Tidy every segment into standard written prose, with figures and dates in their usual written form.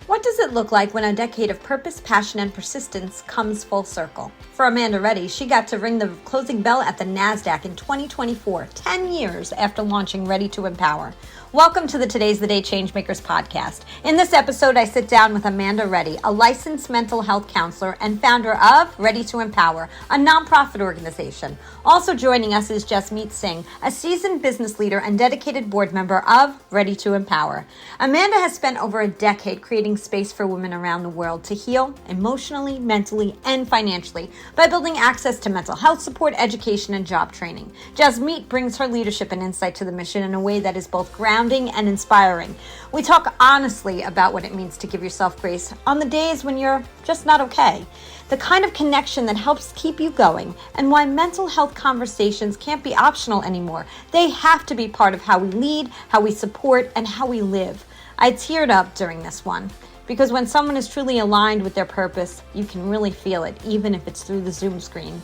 What does it look like when a decade of purpose, passion, and persistence comes full circle? For Amanda Reddy, she got to ring the closing bell at the NASDAQ in 2024, 10 years after launching Ready to Empower. Welcome to the Today's the Day Changemakers podcast. In this episode, I sit down with Amanda Reddy, a licensed mental health counselor and founder of Ready to Empower, a nonprofit organization. Also joining us is Jasmeet Singh, a seasoned business leader and dedicated board member of Ready to Empower. Amanda has spent over a decade creating space for women around the world to heal emotionally, mentally, and financially by building access to mental health support, education, and job training. Jasmeet brings her leadership and insight to the mission in a way that is both grounding and inspiring. We talk honestly about what it means to give yourself grace on the days when you're just not okay, the kind of connection that helps keep you going, and why mental health conversations can't be optional anymore. They have to be part of how we lead, how we support, and how we live. I teared up during this one because when someone is truly aligned with their purpose, you can really feel it, even if it's through the Zoom screen.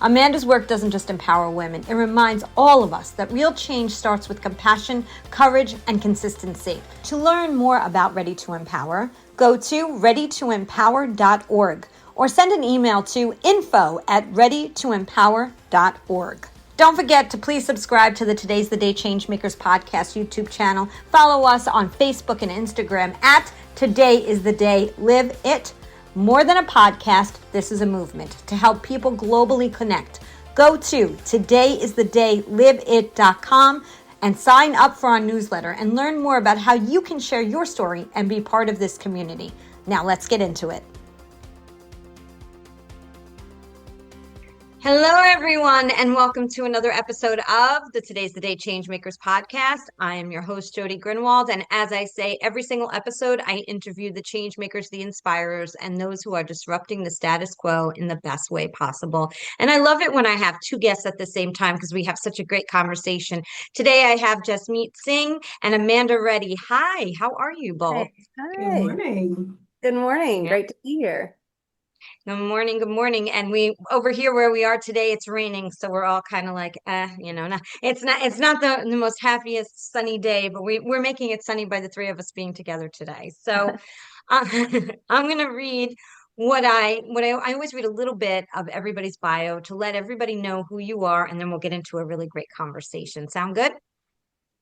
Amanda's work doesn't just empower women. It reminds all of us that real change starts with compassion, courage, and consistency. To learn more about Ready to Empower, go to readytoempower.org or send an email to info@readytoempower.org. Don't forget to please subscribe to the Today's the Day Changemakers podcast YouTube channel. Follow us on Facebook and Instagram at Today is the Day Live It. More than a podcast, this is a movement to help people globally connect. Go to todayisthedayliveit.com and sign up for our newsletter and learn more about how you can share your story and be part of this community. Now let's get into it. Hello, everyone, and welcome to another episode of the Today's the Day Changemakers podcast. I am your host, Jody Grinwald, and as I say, every single episode, I interview the changemakers, the inspirers, and those who are disrupting the status quo in the best way possible. And I love it when I have two guests at the same time because we have such a great conversation. Today, I have Jasmeet Singh and Amanda Reddy. Hi, how are you both? Hi. Good morning. Good morning. Yeah. Great to be here. Good morning, good morning. And we over here where we are today, it's raining, so we're all kind of like, it's not the most happiest sunny day, but we're making it sunny by the three of us being together today. So I'm gonna read what I always read a little bit of everybody's bio to let everybody know who you are, and then we'll get into a really great conversation. Sound good?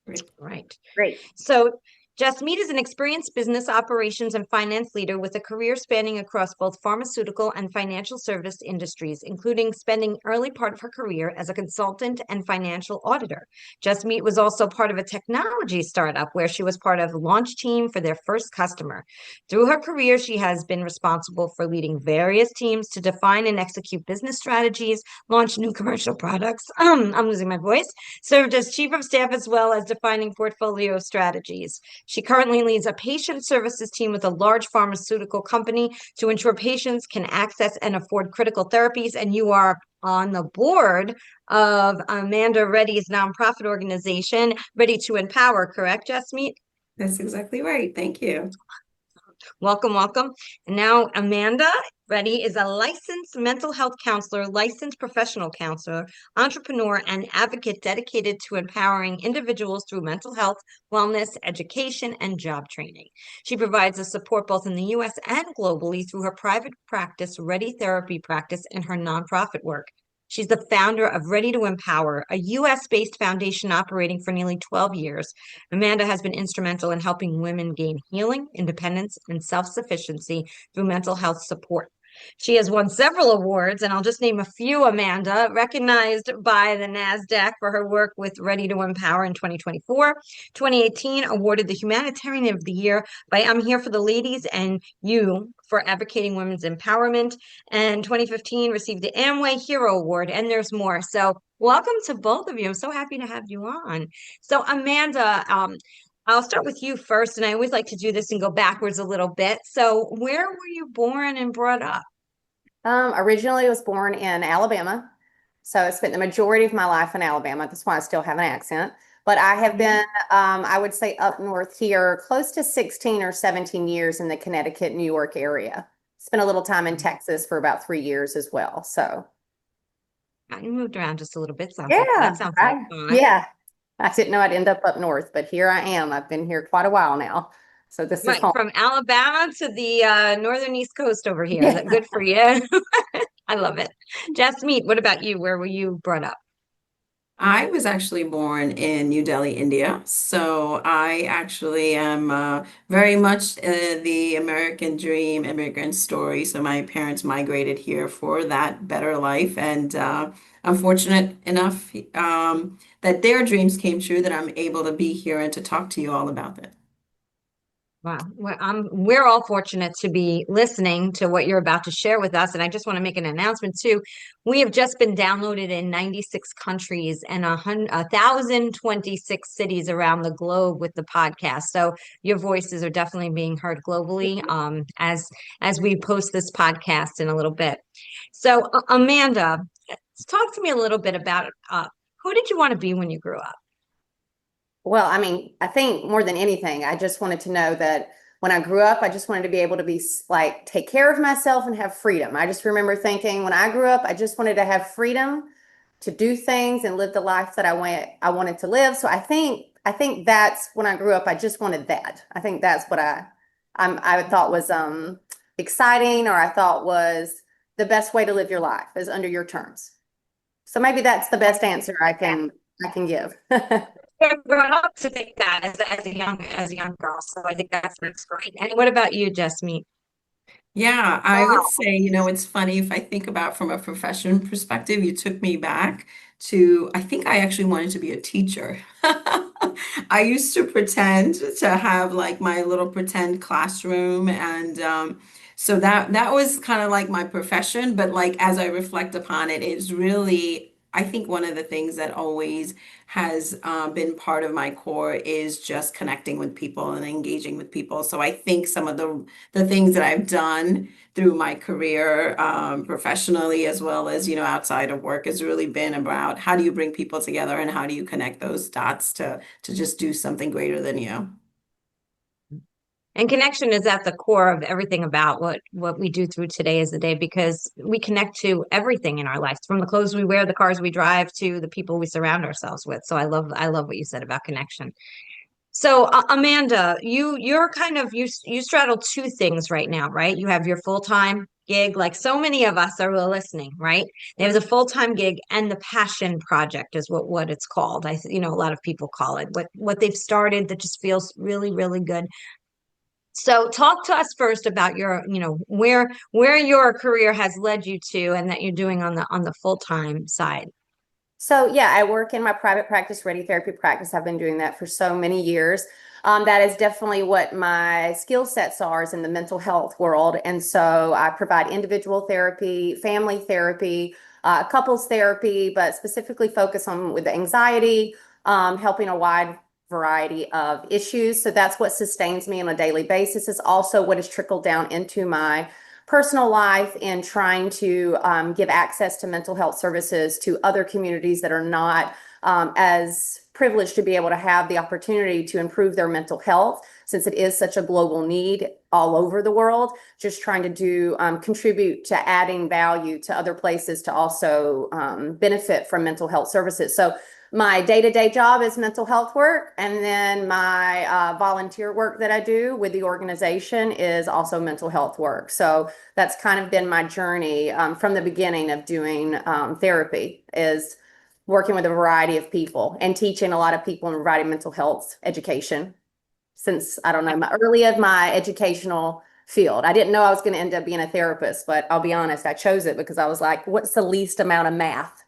Great. Right. Great. So Jasmeet is an experienced business operations and finance leader with a career spanning across both pharmaceutical and financial service industries, including spending early part of her career as a consultant and financial auditor. Jasmeet was also part of a technology startup where she was part of the launch team for their first customer. Through her career, she has been responsible for leading various teams to define and execute business strategies, launch new commercial products. I'm losing my voice. Served as chief of staff as well as defining portfolio strategies. She currently leads a patient services team with a large pharmaceutical company to ensure patients can access and afford critical therapies. And you are on the board of Amanda Reddy's nonprofit organization, Ready to Empower, correct, Jasmeet? That's exactly right. Thank you. Welcome, welcome. And now Amanda Reddy is a licensed mental health counselor, licensed professional counselor, entrepreneur, and advocate dedicated to empowering individuals through mental health, wellness, education, and job training. She provides the support both in the U.S. and globally through her private practice, Ready Therapy Practice, and her nonprofit work. She's the founder of Ready to Empower, a U.S.-based foundation operating for nearly 12 years. Amanda has been instrumental in helping women gain healing, independence, and self-sufficiency through mental health support. She has won several awards, and I'll just name a few, Amanda, recognized by the NASDAQ for her work with Ready to Empower in 2024. 2018, awarded the Humanitarian of the Year by I'm Here for the Ladies and You for advocating women's empowerment. And 2015, received the Amway Hero Award, and there's more. So welcome to both of you. I'm so happy to have you on. So Amanda, I'll start with you first, and I always like to do this and go backwards a little bit. So where were you born and brought up? Originally, I was born in Alabama. So I spent the majority of my life in Alabama. That's why I still have an accent. But I have been, I would say, up north here, close to 16 or 17 years in the Connecticut, New York area. Spent a little time in Texas for about 3 years as well. So You moved around just a little bit. yeah, That sounds like fun. yeah. I didn't know I'd end up north, but here I am. I've been here quite a while now. So this is Right, home. from Alabama to the northern East Coast over here. Yeah. That good for you. I love it. Jasmeet, what about you? Where were you brought up? I was actually born in New Delhi, India. So I actually am very much the American dream immigrant story. So my parents migrated here for that better life. And I'm fortunate enough that their dreams came true, that I'm able to be here and to talk to you all about it. Wow. We're all fortunate to be listening to what you're about to share with us. And I just want to make an announcement too. We have just been downloaded in 96 countries and 1,026 cities around the globe with the podcast. So your voices are definitely being heard globally as we post this podcast in a little bit. So Amanda, talk to me a little bit about who did you want to be when you grew up? Well, I mean, I think more than anything, I just wanted to know that when I grew up, I just wanted to be able to be like take care of myself and have freedom. I just remember thinking when I grew up, I just wanted to have freedom to do things and live the life that I wanted to live. So I think that's when I grew up, I just wanted that. I think that's what I thought was exciting, or I thought was the best way to live your life is under your terms. So maybe that's the best answer I can give. I've grown up to think that as a young girl. So I think that's great. And what about you, Jasmine? Yeah, I would say, it's funny if I think about from a profession perspective, you took me back to, I think I actually wanted to be a teacher. I used to pretend to have like my little pretend classroom, and so that was kind of like my profession, but like as I reflect upon it, it's really, I think one of the things that always has been part of my core is just connecting with people and engaging with people. So I think some of the things that I've done through my career, professionally as well as, outside of work, has really been about how do you bring people together and how do you connect those dots to just do something greater than you. And connection is at the core of everything about what we do through today is the day because we connect to everything in our lives, from the clothes we wear, the cars we drive, to the people we surround ourselves with. So I love what you said about connection. So Amanda, you're kind of you straddle two things right now, right? You have your full-time gig, like so many of us are listening, right? They have the full-time gig and the passion project is what it's called. A lot of people call it what they've started that just feels really, really good. So talk to us first about where your career has led you to and that you're doing on the full-time side. So yeah, I work in my private practice, Ready Therapy practice. I've been doing that for so many years. That is definitely what my skill sets are is in the mental health world. And so I provide individual therapy, family therapy, couples therapy, but specifically focus on with anxiety, helping a wide variety of issues. So that's what sustains me on a daily basis. Is also what has trickled down into my personal life in trying to give access to mental health services to other communities that are not as privileged to be able to have the opportunity to improve their mental health, since it is such a global need all over the world. Just trying to do contribute to adding value to other places to also benefit from mental health services. So my day-to-day job is mental health work, and then my volunteer work that I do with the organization is also mental health work. So that's kind of been my journey from the beginning of doing therapy, is working with a variety of people and teaching a lot of people and providing mental health education since, I don't know, my educational field. I didn't know I was going to end up being a therapist, but I'll be honest, I chose it because I was like, what's the least amount of math?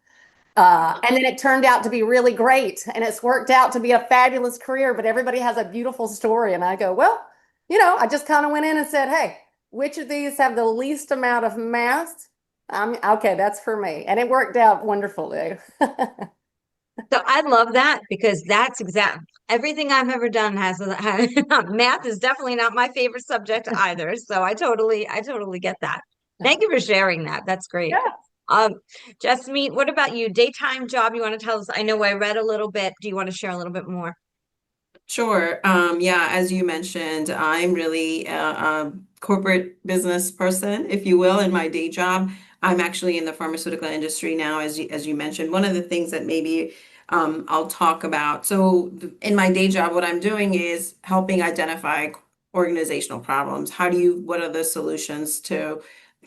And then it turned out to be really great, and it's worked out to be a fabulous career, but everybody has a beautiful story. And I go, well, I just kind of went in and said, hey, which of these have the least amount of math? Okay, that's for me. And it worked out wonderfully. So I love that because that's everything I've ever done math is definitely not my favorite subject either. So I totally get that. Thank you for sharing that. That's great. Yeah. Jasmeet, what about you? Daytime job, you want to tell us? I know I read a little bit. Do you want to share a little bit more? Sure. Yeah, as you mentioned, I'm really a corporate business person, if you will, in my day job. I'm actually in the pharmaceutical industry now, as you mentioned. One of the things that maybe I'll talk about. So in my day job, what I'm doing is helping identify organizational problems? What are the solutions to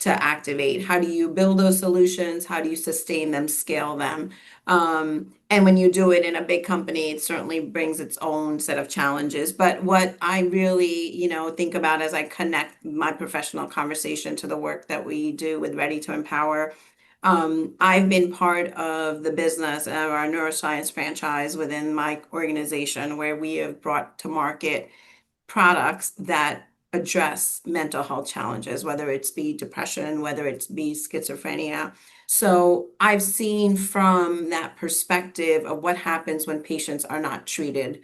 activate? How do you build those solutions? How do you sustain them, scale them? And when you do it in a big company, it certainly brings its own set of challenges. But what I really, think about as I connect my professional conversation to the work that we do with Ready to Empower, I've been part of the business of our neuroscience franchise within my organization, where we have brought to market products that address mental health challenges, whether it's be depression, whether it's be schizophrenia. So I've seen from that perspective of what happens when patients are not treated.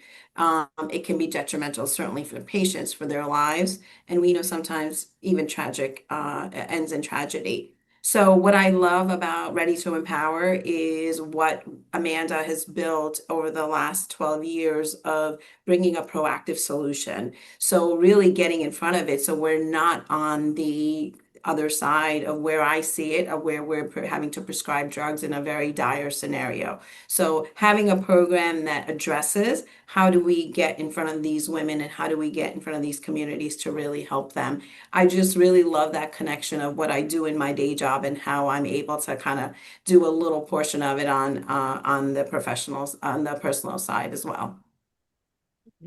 It can be detrimental, certainly for the patients, for their lives, and we know sometimes even tragic ends in tragedy. So what I love about Ready to Empower is what Amanda has built over the last 12 years of bringing a proactive solution. So really getting in front of it, so we're not on the other side of where I see it, of where we're having to prescribe drugs in a very dire scenario. So having a program that addresses how do we get in front of these women and how do we get in front of these communities to really help them. I just really love that connection of what I do in my day job and how I'm able to kind of do a little portion of it on the professionals, on the personal side as well.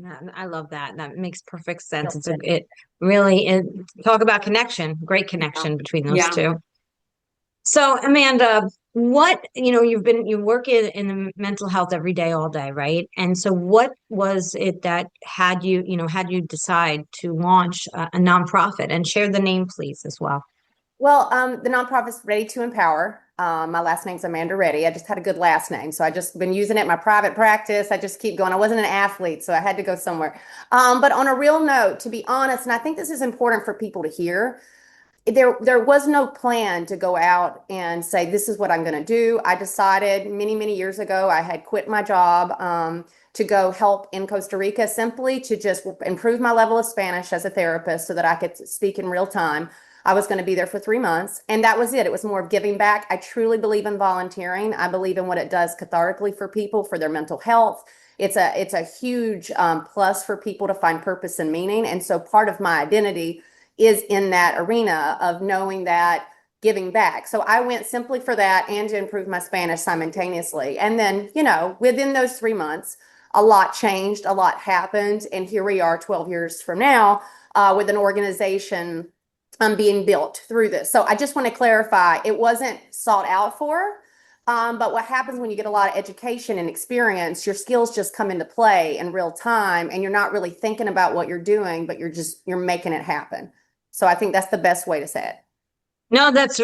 Yeah, I love that. That makes perfect sense. It really is, talk about connection, great connection between those Yeah. two. So Amanda, you work in the mental health every day, all day, right? And so what was it that had you decide to launch a nonprofit, and share the name, please, as well? Well, the nonprofit's Ready to Empower. My last name's Amanda Reddy. I just had a good last name, so I just been using it in my private practice. I just keep going. I wasn't an athlete, so I had to go somewhere. But on a real note, to be honest, and I think this is important for people to hear, there was no plan to go out and say, this is what I'm going to do. I decided many years ago, I had quit my job to go help in Costa Rica, simply to just improve my level of Spanish as a therapist so that I could speak in real time. I was going to be there for 3 months, and that was it. It was more of giving back. I truly believe in volunteering. I believe in what it does cathartically for people, for their mental health. It's a huge plus for people to find purpose and meaning. And so part of my identity is in that arena of knowing that, giving back. So I went simply for that and to improve my Spanish simultaneously. And then, within those 3 months, a lot changed, a lot happened. And here we are 12 years from now with an organization being built through this. So I just want to clarify, it wasn't sought out for. But what happens when you get a lot of education and experience, your skills just come into play in real time, and you're not really thinking about what you're doing, but you're making it happen. So I think that's the best way to say it. No, that's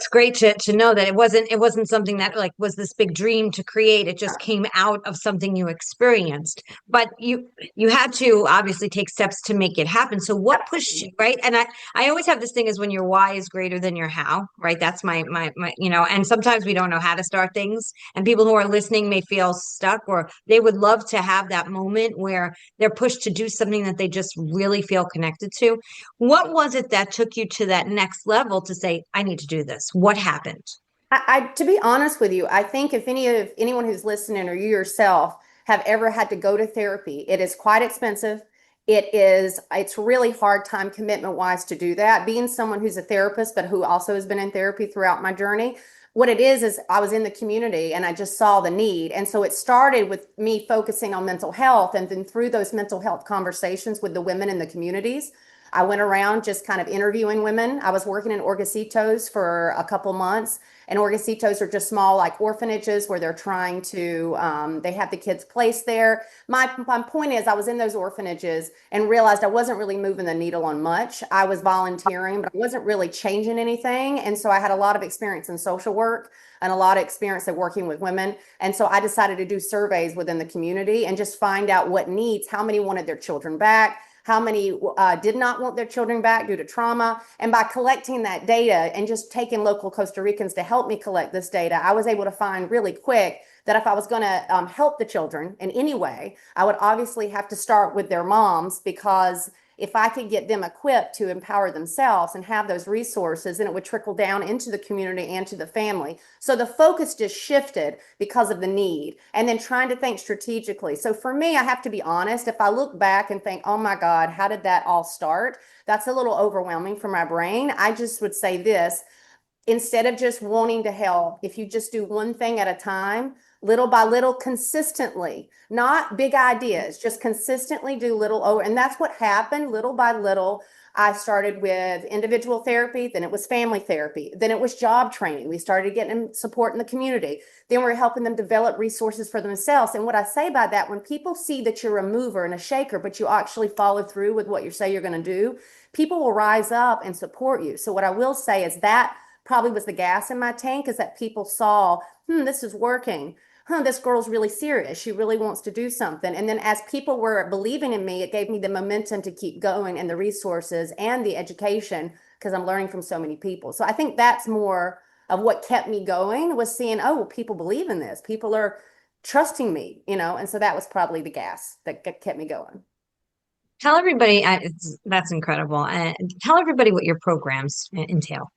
great to know that it wasn't something that like was this big dream to create. It just came out of something you experienced. But you had to obviously take steps to make it happen. So what pushed you, right? And I always have this thing is when your why is greater than your how, right? That's my and sometimes we don't know how to start things. And people who are listening may feel stuck, or they would love to have that moment where they're pushed to do something that they just really feel connected to. What was it that took you to that next level to say, I need to do this? What happened? To be honest with you, I think if anyone who's listening or you yourself have ever had to go to therapy, it is quite expensive. It's really hard time commitment wise to do that. Being someone who's a therapist, but who also has been in therapy throughout my journey, what it is I was in the community and I just saw the need. And so it started with me focusing on mental health. And then through those mental health conversations with the women in the communities, I went around just kind of interviewing women. I was working in Orgasitos for a couple months, and Orgasitos are just small, like orphanages where they're trying to, they have the kids placed there. My point is, I was in those orphanages and realized I wasn't really moving the needle on much. I was volunteering, but I wasn't really changing anything. And so I had a lot of experience in social work and a lot of experience at working with women. And so I decided to do surveys within the community and just find out what needs, how many wanted their children back, how many did not want their children back due to trauma. And by collecting that data and just taking local Costa Ricans to help me collect this data, I was able to find really quick that if I was going to help the children in any way, I would obviously have to start with their moms, because if I could get them equipped to empower themselves and have those resources, then it would trickle down into the community and to the family. So the focus just shifted because of the need and then trying to think strategically. So for me, I have to be honest, if I look back and think, oh my God, how did that all start? That's a little overwhelming for my brain. I just would say this: instead of just wanting to help, if you just do one thing at a time, little by little, consistently, not big ideas, just consistently do little. Oh, and that's what happened little by little. I started with individual therapy, then it was family therapy, then it was job training. We started getting them support in the community. Then we're helping them develop resources for themselves. And what I say by that, when people see that you're a mover and a shaker, but you actually follow through with what you say you're going to do, people will rise up and support you. So what I will say is that probably was the gas in my tank, is that people saw, this is working. This girl's really serious. She really wants to do something. And then as people were believing in me, it gave me the momentum to keep going and the resources and the education, because I'm learning from so many people. So I think that's more of what kept me going, was seeing, oh, well, people believe in this. People are trusting me, and so that was probably the gas that kept me going. Tell everybody, that's incredible. And tell everybody what your programs entail.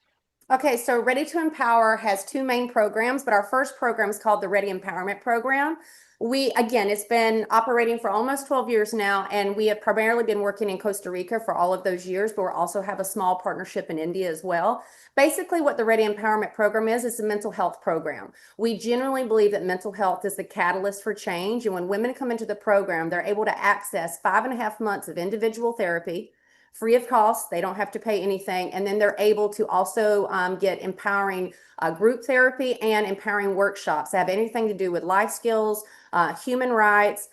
Okay, so Ready to Empower has two main programs, but our first program is called the Ready Empowerment Program. Again, it's been operating for almost 12 years now, and we have primarily been working in Costa Rica for all of those years, but we also have a small partnership in India as well. Basically, what the Ready Empowerment Program is a mental health program. We generally believe that mental health is the catalyst for change, and when women come into the program, they're able to access 5.5 months of individual therapy, free of cost. They don't have to pay anything. And then they're able to also get empowering group therapy and empowering workshops that have anything to do with life skills, human rights,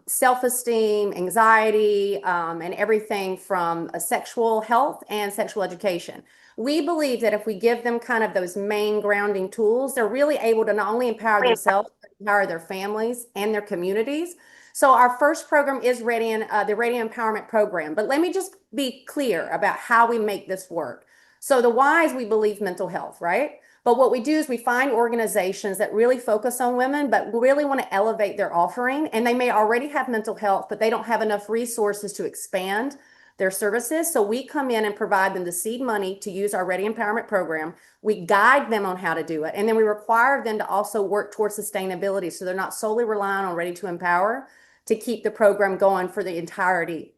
self-esteem, anxiety, and everything from sexual health and sexual education. We believe that if we give them kind of those main grounding tools, they're really able to not only empower themselves, but empower their families and their communities. So our first program is the Ready Empowerment Program. But let me just be clear about how we make this work. So the why is we believe mental health, right? But what we do is we find organizations that really focus on women, but really want to elevate their offering. And they may already have mental health, but they don't have enough resources to expand their services. So we come in and provide them the seed money to use our Ready Empowerment Program. We guide them on how to do it. And then we require them to also work towards sustainability, so they're not solely relying on Ready to Empower to keep the program going for the entirety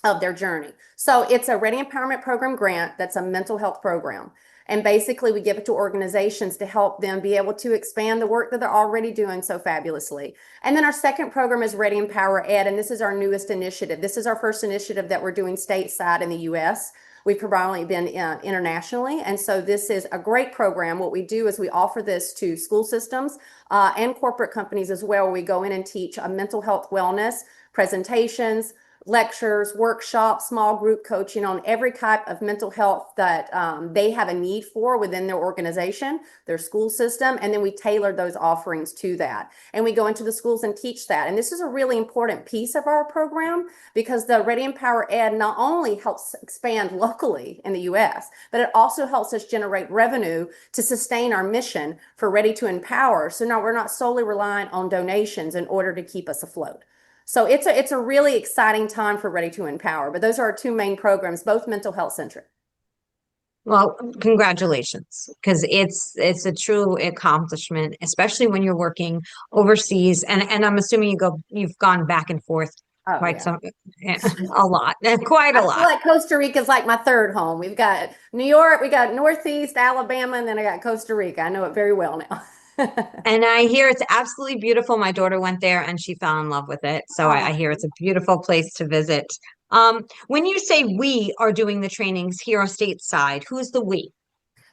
of their journey. So it's a Ready Empowerment Program grant that's a mental health program. And basically we give it to organizations to help them be able to expand the work that they're already doing so fabulously. And then our second program is Ready Empower Ed, and this is our newest initiative. This is our first initiative that we're doing stateside in the US. We've predominantly been internationally. And so this is a great program. What we do is we offer this to school systems and corporate companies as well. We go in and teach mental health wellness, presentations, lectures, workshops, small group coaching on every type of mental health that they have a need for within their organization, their school system, and then we tailor those offerings to that. And we go into the schools and teach that. And this is a really important piece of our program, because the Ready Empower Ed not only helps expand locally in the US, but it also helps us generate revenue to sustain our mission for Ready to Empower. So now we're not solely reliant on donations in order to keep us afloat. So it's a really exciting time for Ready to Empower, but those are our two main programs, both mental health centric. Well, congratulations, because it's a true accomplishment, especially when you're working overseas. And I'm assuming you've gone back and forth Oh, quite yeah. some a lot, quite a I feel lot. like Costa Rica is like my third home. We've got New York, we got Northeast Alabama, and then I got Costa Rica. I know it very well now. And I hear it's absolutely beautiful. My daughter went there and she fell in love with it. So I Oh, hear it's a beautiful place to visit. When you say we are doing the trainings here on stateside, who's the we?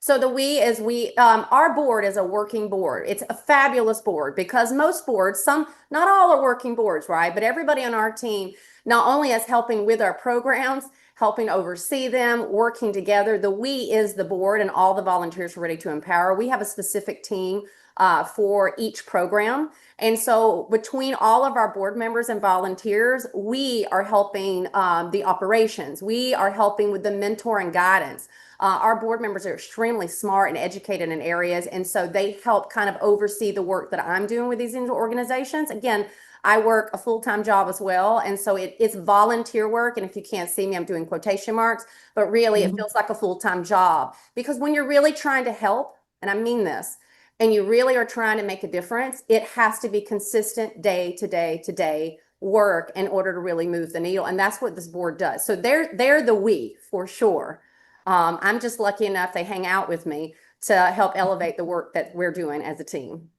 so the our board is a working board. It's a fabulous board, because most boards, not all are working boards, right? But everybody on our team not only is helping with our programs, helping oversee them, working together. The we is the board and all the volunteers are Ready to Empower. We have a specific team for each program. And so between all of our board members and volunteers, we are helping the operations. We are helping with the mentor and guidance. Our board members are extremely smart and educated in areas, and so they help kind of oversee the work that I'm doing with these organizations. Again, I work a full-time job as well. And so it's volunteer work. And if you can't see me, I'm doing quotation marks, but really it Mhm. feels like a full-time job because when you're really trying to help, and I mean this, and you really are trying to make a difference, it has to be consistent day to day to day work in order to really move the needle. And that's what this board does. So they're the we for sure. I'm just lucky enough they hang out with me to help elevate the work that we're doing as a team.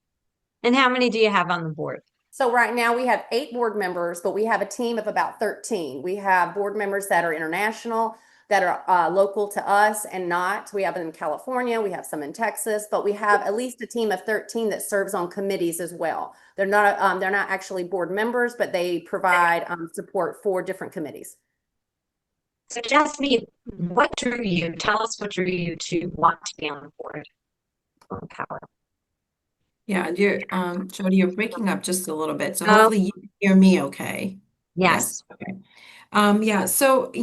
And how many do you have on the board? So right now we have 8 board members, but we have a team of about 13. We have board members that are international, that are local to us and not. We have them in California, we have some in Texas, but we have at least a team of 13 that serves on committees as well. They're not actually board members, but they provide support for different committees. So, Jasmeet, what drew you? Tell us what drew you to want to be on the board of Power. Yeah, Jody, you're breaking up just a little bit, so Oh, hopefully you can hear me okay. Yes? yes. Okay. Yeah, so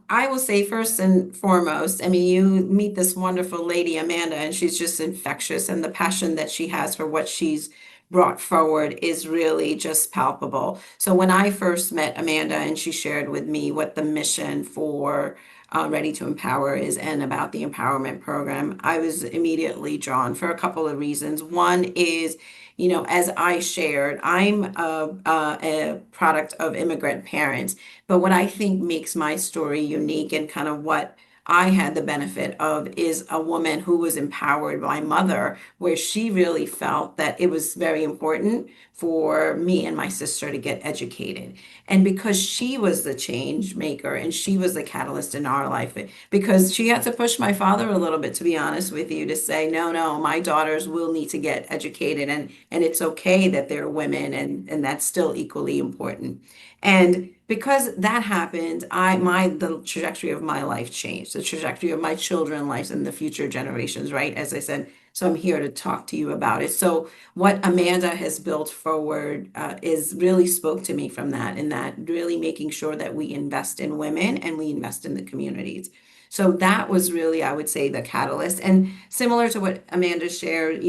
I will say first and foremost, I mean, you meet this wonderful lady, Amanda, and she's just infectious, and the passion that she has for what she's brought forward is really just palpable. So when I first met Amanda and she shared with me what the mission for Ready to Empower is and about the empowerment program, I was immediately drawn for a couple of reasons. One is, as I shared, I'm a product of immigrant parents. But what I think makes my story unique and kind of what I had the benefit of is a woman who was empowered by mother, where she really felt that it was very important for me and my sister to get educated. And because she was the change maker and she was the catalyst in our life, because she had to push my father a little bit, to be honest with you, to say, no, no, my daughters will need to get educated and it's okay that they're women and that's still equally important. And because that happened, the trajectory of my life changed, the trajectory of my children's lives and the future generations, right? As I said, so I'm here to talk to you about it. So what Amanda has built forward is really spoke to me from that, and that really making sure that we invest in women and we invest in the communities. So that was really, I would say, the catalyst. And similar to what Amanda shared,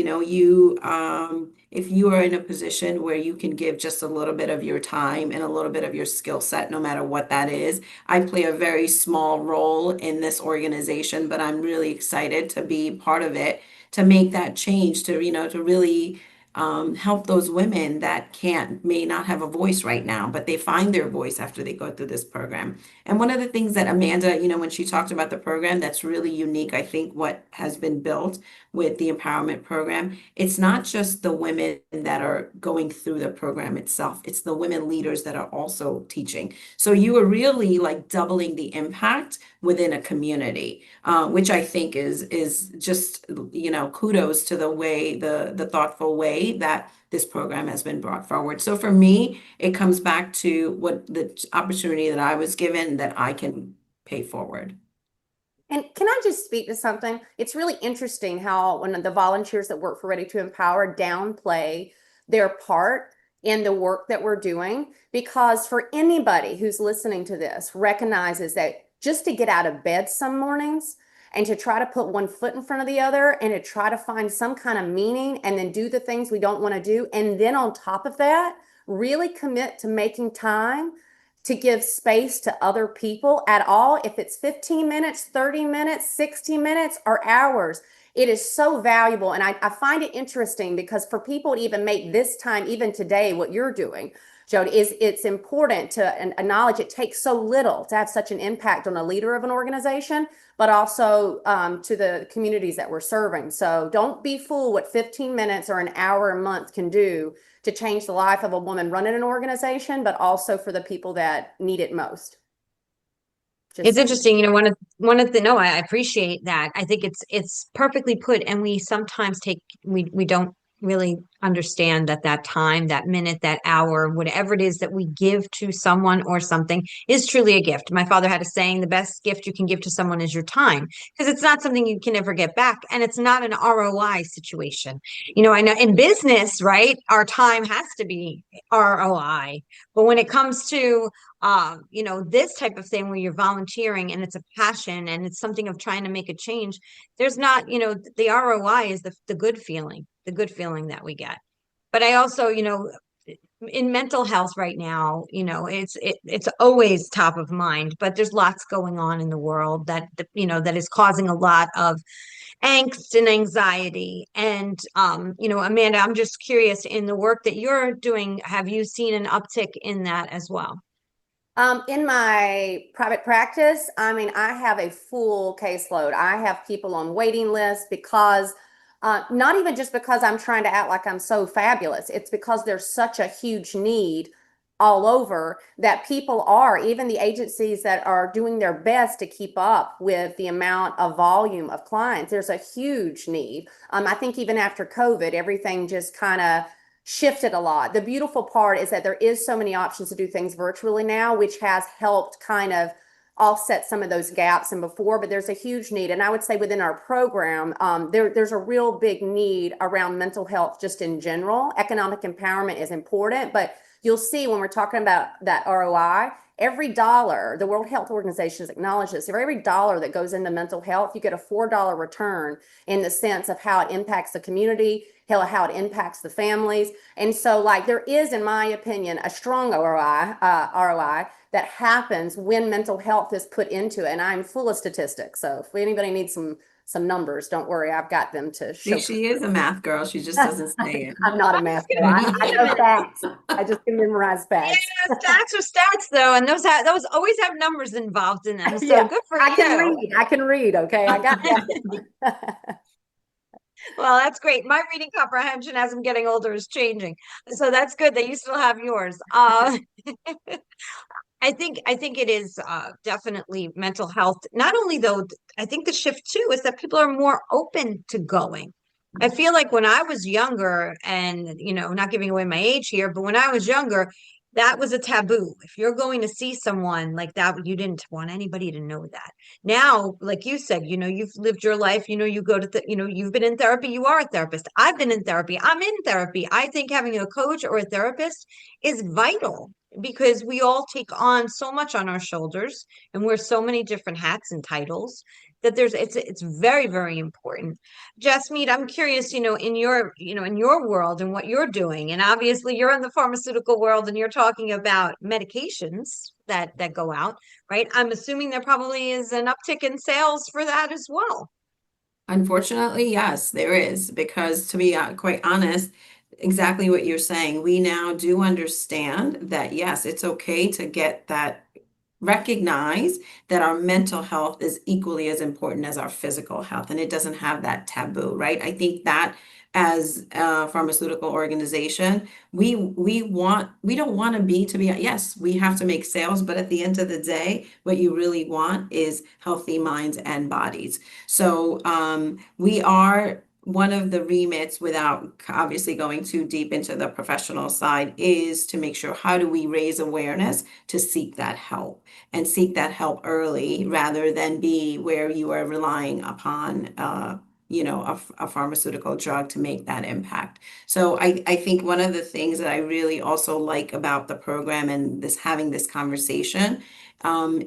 if you are in a position where you can give just a little bit of your time and a little bit of your skill set, no matter what that is. I play a very small role in this organization, but I'm really excited to be part of it, to make that change, to really help those women that may not have a voice right now, but they find their voice after they go through this program. And one of the things that Amanda, when she talked about the program, that's really unique, I think, what has been built with the empowerment program, it's not just the women that are going through the program itself, it's the women leaders that are also teaching. So you are really like doubling the impact within a community, which I think is just, kudos to the thoughtful way that this program has been brought forward. So for me, it comes back to what the opportunity that I was given that I can pay forward. And can I just speak to something? It's really interesting how when the volunteers that work for Ready to Empower downplay their part in the work that we're doing, because for anybody who's listening to this recognizes that just to get out of bed some mornings and to try to put one foot in front of the other and to try to find some kind of meaning and then do the things we don't want to do. And then on top of that, really commit to making time to give space to other people at all, if it's 15 minutes, 30 minutes, 60 minutes, or hours, it is so valuable. And I find it interesting because for people to even make this time, even today, what you're doing, Jody, is it's important to acknowledge it takes so little to have such an impact on a leader of an organization, but also to the communities that we're serving. So don't be fooled what 15 minutes or an hour a month can do to change the life of a woman running an organization, but also for the people that need it most. Just It's saying. interesting, one of the no, I appreciate that. I think it's perfectly put, and we sometimes we don't really understand that time, that minute, that hour, whatever it is that we give to someone or something is truly a gift. My father had a saying, the best gift you can give to someone is your time, because it's not something you can ever get back, and it's not an ROI situation. I know in business, right, our time has to be ROI, but when it comes to this type of thing where you're volunteering and it's a passion and it's something of trying to make a change, there's not, the ROI is the good feeling that we get. But I also, in mental health right now, it's always top of mind, but there's lots going on in the world that is causing a lot of angst and anxiety. And Amanda, I'm just curious, in the work that you're doing, have you seen an uptick in that as well? In my private practice, I mean, I have a full caseload. I have people on waiting lists because, not even just because I'm trying to act like I'm so fabulous. It's because there's such a huge need all over that people are, even the agencies that are doing their best to keep up with the amount of volume of clients. There's a huge need. I think even after COVID, everything just kind of shifted a lot. The beautiful part is that there is so many options to do things virtually now, which has helped kind of offset some of those gaps and before, but there's a huge need. And I would say within our program, there's a real big need around mental health just in general. Economic empowerment is important, but you'll see when we're talking about that ROI, every dollar, the World Health Organization has acknowledged this, for every dollar that goes into mental health, you get a $4 return in the sense of how it impacts the community, how it impacts the families. And so, like, there is, in my opinion, a strong ROI that happens when mental health is put into it. And I'm full of statistics. So if anybody needs some numbers, don't worry, I've got them to See, show. she is a math girl. She just doesn't say I'm not a I was math girl. gonna I wait a know minute. facts. I just can memorize facts. Yeah, stats are stats though, and those always have numbers involved in them. So Yeah, good for I can you. read. I can read. Okay, I got that. Well, that's great. My reading comprehension as I'm getting older is changing. So that's good that you still have yours. I think it is definitely mental health. Not only though, I think the shift too is that people are more open to going. I feel like when I was younger, and not giving away my age here, but when I was younger, that was a taboo. If you're going to see someone like that, you didn't want anybody to know that. Now, like you said, you've lived your life, you go to you've been in therapy, you are a therapist. I've been in therapy, I'm in therapy. I think having a coach or a therapist is vital because we all take on so much on our shoulders and wear so many different hats and titles that it's very, very important. Jasmeet, I'm curious, in your world and what you're doing, and obviously you're in the pharmaceutical world and you're talking about medications that go out, right? I'm assuming there probably is an uptick in sales for that as well. Unfortunately, yes, there is, because to be quite honest, exactly what you're saying, we now do understand that yes, it's okay to get that, recognize that our mental health is equally as important as our physical health, and it doesn't have that taboo, right? I think that as a pharmaceutical organization, we don't want to be, yes, we have to make sales, but at the end of the day, what you really want is healthy minds and bodies. So we are one of the remits, without obviously going too deep into the professional side, is to make sure how do we raise awareness to seek that help and seek that help early rather than be where you are relying upon a pharmaceutical drug to make that impact. So I think one of the things that I really also like about the program and this having this conversation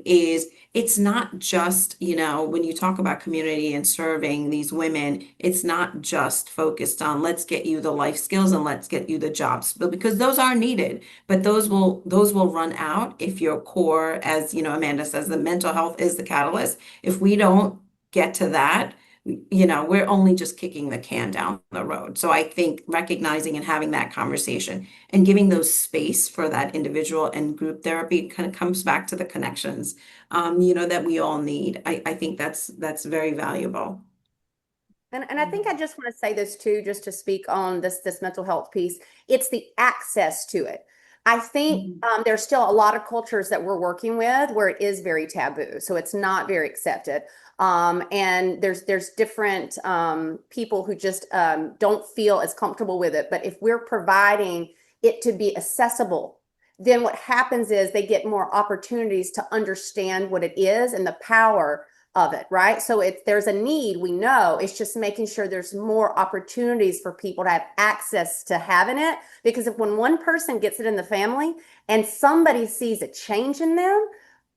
is it's not just, when you talk about community and serving these women, it's not just focused on let's get you the life skills and let's get you the jobs, but because those are needed, but those will run out if your core, as Amanda says, the mental health is the catalyst. If we don't get to that, we're only just kicking the can down the road. So I think recognizing and having that conversation and giving those space for that individual and group therapy kind of comes back to the connections, that we all need. I think that's very valuable. And I think I just want to say this too, just to speak on this mental health piece. It's the access to it. I think Mhm. there's still a lot of cultures that we're working with where it is very taboo, so it's not very accepted. And there's different people who just don't feel as comfortable with it. But if we're providing it to be accessible, then what happens is they get more opportunities to understand what it is and the power of it, right? So if there's a need, we know it's just making sure there's more opportunities for people to have access to having it. Because if when one person gets it in the family and somebody sees a change in them,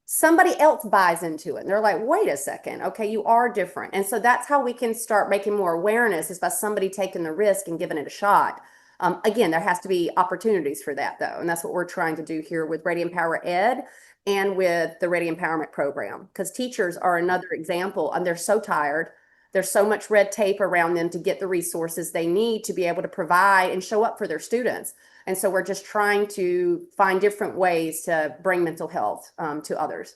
somebody else buys into it. And they're like, wait a second, okay, you are different. And so that's how we can start making more awareness is by somebody taking the risk and giving it a shot. Again, there has to be opportunities for that though. And that's what we're trying to do here with Ready Empower Ed and with the Ready Empowerment Program, because teachers are another example and they're so tired. There's so much red tape around them to get the resources they need to be able to provide and show up for their students. And so we're just trying to find different ways to bring mental health to others.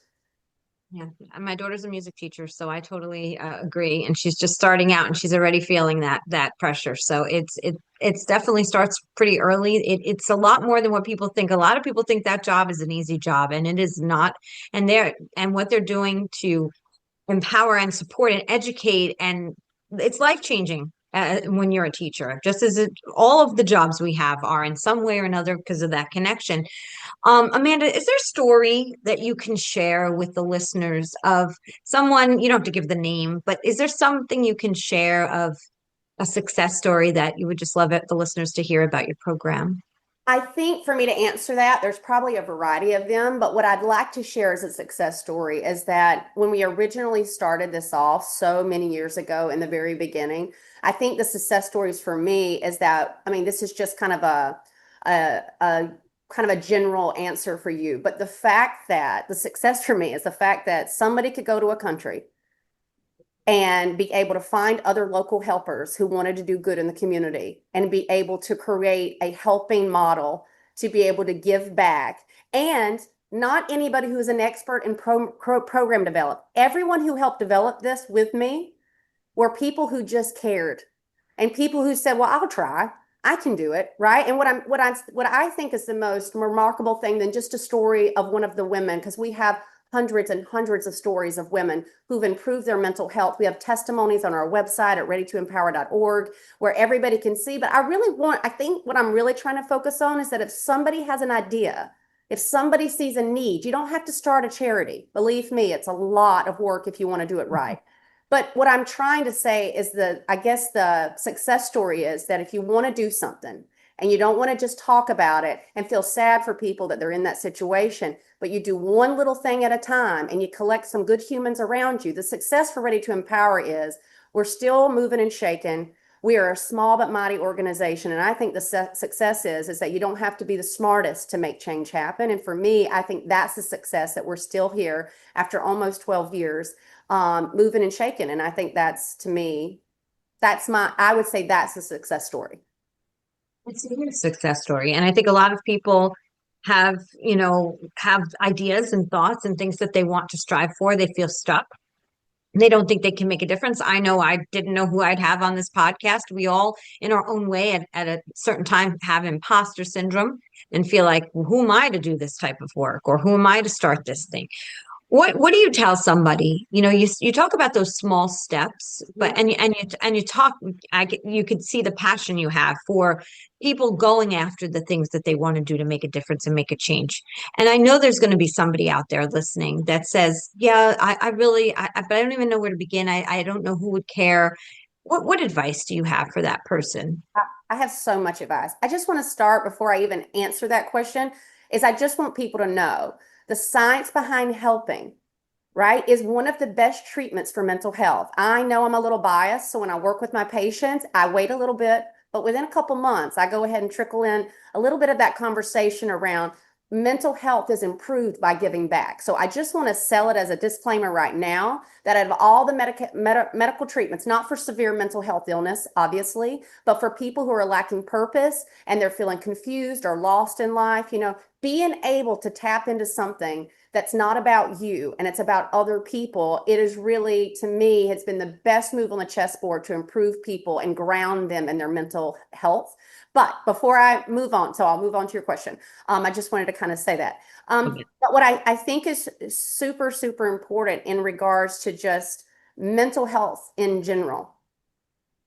Yeah, and my daughter's a music teacher, so I totally agree. And she's just starting out, and she's already feeling that pressure. So it's definitely starts pretty early. It's a lot more than what people think. A lot of people think that job is an easy job, and it is not. And what they're doing to empower and support and educate, and it's life changing. When you're a teacher, just as all of the jobs we have are in some way or another because of that connection. Amanda, is there a story that you can share with the listeners of someone, you don't have to give the name, but is there something you can share of a success story that you would just love the listeners to hear about your program? I think for me to answer that, there's probably a variety of them, but what I'd like to share as a success story is that when we originally started this off so many years ago in the very beginning, I think the success stories for me is that, I mean, this is just kind of a kind of a general answer for you, but the fact that the success for me is the fact that somebody could go to a country and be able to find other local helpers who wanted to do good in the community and be able to create a helping model to be able to give back. And not anybody who's an expert in program develop. Everyone who helped develop this with me were people who just cared and people who said, well, I'll try. I can do it, right? And what I think is the most remarkable thing than just a story of one of the women, because we have hundreds and hundreds of stories of women who've improved their mental health. We have testimonies on our website at readytoempower.org where everybody can see. But I think what I'm really trying to focus on is that if somebody has an idea, if somebody sees a need, you don't have to start a charity. Believe me, it's a lot of work if you want to do it right. But what I'm trying to say is I guess the success story is that if you want to do something and you don't want to just talk about it and feel sad for people that they're in that situation, but you do one little thing at a time and you collect some good humans around you, the success for Ready to Empower is we're still moving and shaking. We are a small but mighty organization. And I think the success is that you don't have to be the smartest to make change happen. And for me, I think that's the success that we're still here after almost 12 years, moving and shaking. And I think that's, to me, I would say that's a success story. It's a huge success story. And I think a lot of people have ideas and thoughts and things that they want to strive for. They feel stuck. They don't think they can make a difference. I know I didn't know who I'd have on this podcast. We all, in our own way, at a certain time, have imposter syndrome and feel like, well, who am I to do this type of work? Or who am I to start this thing? What do you tell somebody? You talk about those small steps, but and you talk. You could see the passion you have for people going after the things that they want to do to make a difference and make a change. And I know there's going to be somebody out there listening that says, "Yeah, I really, but I don't even know where to begin. I don't know who would care." What advice do you have for that person? I have so much advice. I just want to start before I even answer that question is I just want people to know the science behind helping, right, is one of the best treatments for mental health. I know I'm a little biased, so when I work with my patients, I wait a little bit, but within a couple months, I go ahead and trickle in a little bit of that conversation around mental health is improved by giving back. So I just want to sell it as a disclaimer right now that out of all the medical treatments, not for severe mental health illness, obviously, but for people who are lacking purpose and they're feeling confused or lost in life, being able to tap into something that's not about you and it's about other people, it is really, to me, has been the best move on the chessboard to improve people and ground them in their mental health. But before I move on, so I'll move on to your question. I just wanted to kind of say that. But what I think is super, super important in regards to just mental health in general,